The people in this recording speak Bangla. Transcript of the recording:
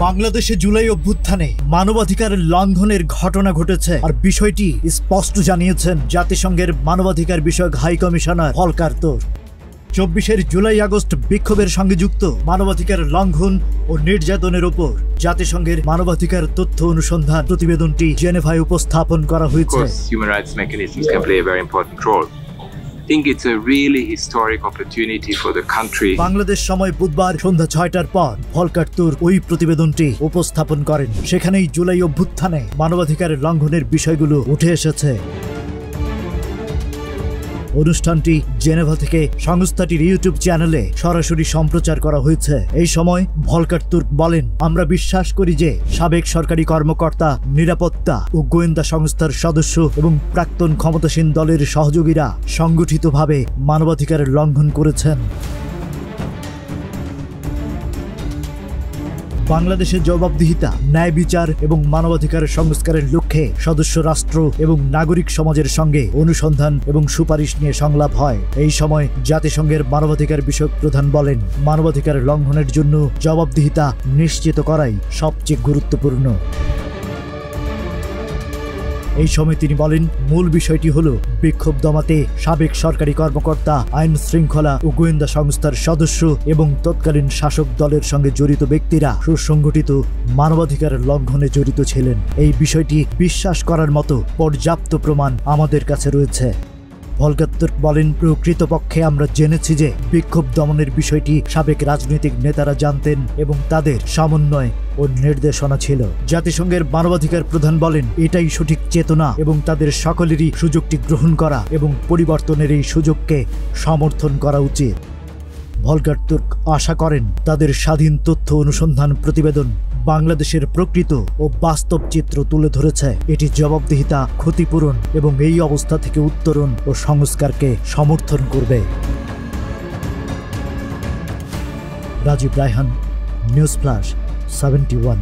বাংলাদেশে জুলাই অভ্যুত্থানে মানবাধিকার লঙ্ঘনের ঘটনা ঘটেছে আর বিষয়টি স্পষ্ট জানিয়েছেন জাতিসংঘের মানবাধিকার বিষয়ক high commissioner Volker Turk. 24 July August বিক্ষোভের সঙ্গে যুক্ত মানবাধিকার লঙ্ঘন ও নির্যাতনের উপর জাতিসংঘের মানবাধিকার তথ্য অনুসন্ধান প্রতিবেদনটি জেনেভায় উপস্থাপন করা হয়েছে। Human rights mechanisms can play a very important role. I think it's a really historic opportunity for the country. Bangladesh সময় বুধবার সন্ধ্যা 6টার পর ভলকার তুর্ক ওই প্রতিবেদনটি উপস্থাপন করেন। সেখানেই জুলাই অভ্যুত্থানে মানবাধিকার লঙ্ঘনের বিষয়গুলো উঠে এসেছে। অনুষ্ঠানটি জেনেভা থেকে সংস্থাটির ইউটিউব চ্যানেলে সরাসরি সম্প্রচার করা হয়েছে। এই সময় ভলকার তুর্ক বলেন, আমরা বিশ্বাস করি যে সাবেক সরকারি কর্মকর্তা, নিরাপত্তা ও গোয়েন্দা সংস্থার সদস্য এবং প্রাক্তন ক্ষমতাসীন দলের সহযোগীরা সংগঠিতভাবে মানবাধিকার লঙ্ঘন করেছেন। বাংলাদেশের জবাবদিহিতা, ন্যায় বিচার এবং মানবাধিকার সংস্কারের লক্ষ্যে সদস্য রাষ্ট্র এবং নাগরিক সমাজের সঙ্গে অনুসন্ধান এবং সুপারিশ নিয়ে সংলাপ হয়। এই সময় জাতিসংঘের মানবাধিকার বিষয়ক প্রধান বলেন, মানবাধিকার লঙ্ঘনের জন্য জবাবদিহিতা নিশ্চিত করাই সবচেয়ে গুরুত্বপূর্ণ। এই সময় তিনি বলেন, মূল বিষয়টি হল বিক্ষোভ দমাতে সাবেক সরকারি কর্মকর্তা, আইন শৃঙ্খলা ও গোয়েন্দা সংস্থার সদস্য এবং তৎকালীন শাসক দলের সঙ্গে জড়িত ব্যক্তিরা সুসংগঠিত মানবাধিকার লঙ্ঘনে জড়িত ছিলেন। এই বিষয়টি বিশ্বাস করার মতো পর্যাপ্ত প্রমাণ আমাদের কাছে রয়েছে। ভলকার তুর্ক বলেন, প্রকৃতপক্ষে আমরা জেনেছি যে বিক্ষোভ দমনের বিষয়টি সাবেক রাজনৈতিক নেতারা জানতেন এবং তাদের সমন্বয় ও নির্দেশনা ছিল। জাতিসংঘের মানবাধিকার প্রধান বলেন, এটাই সঠিক চেতনা এবং তাদের সকলেরই সুযোগটি গ্রহণ করা এবং পরিবর্তনের এই সুযোগকে সমর্থন করা উচিত। ভলকার তুর্ক আশা করেন, তাদের স্বাধীন তথ্য অনুসন্ধান প্রতিবেদন বাংলাদেশের প্রকৃত ও বাস্তব চিত্র তুলে ধরেছে। এটি জবাবদিহিতা, ক্ষতিপূরণ এবং এই অবস্থা থেকে উত্তরণ ও সংস্কারকে সমর্থন করবে। Rajib Raihan, news flash 71।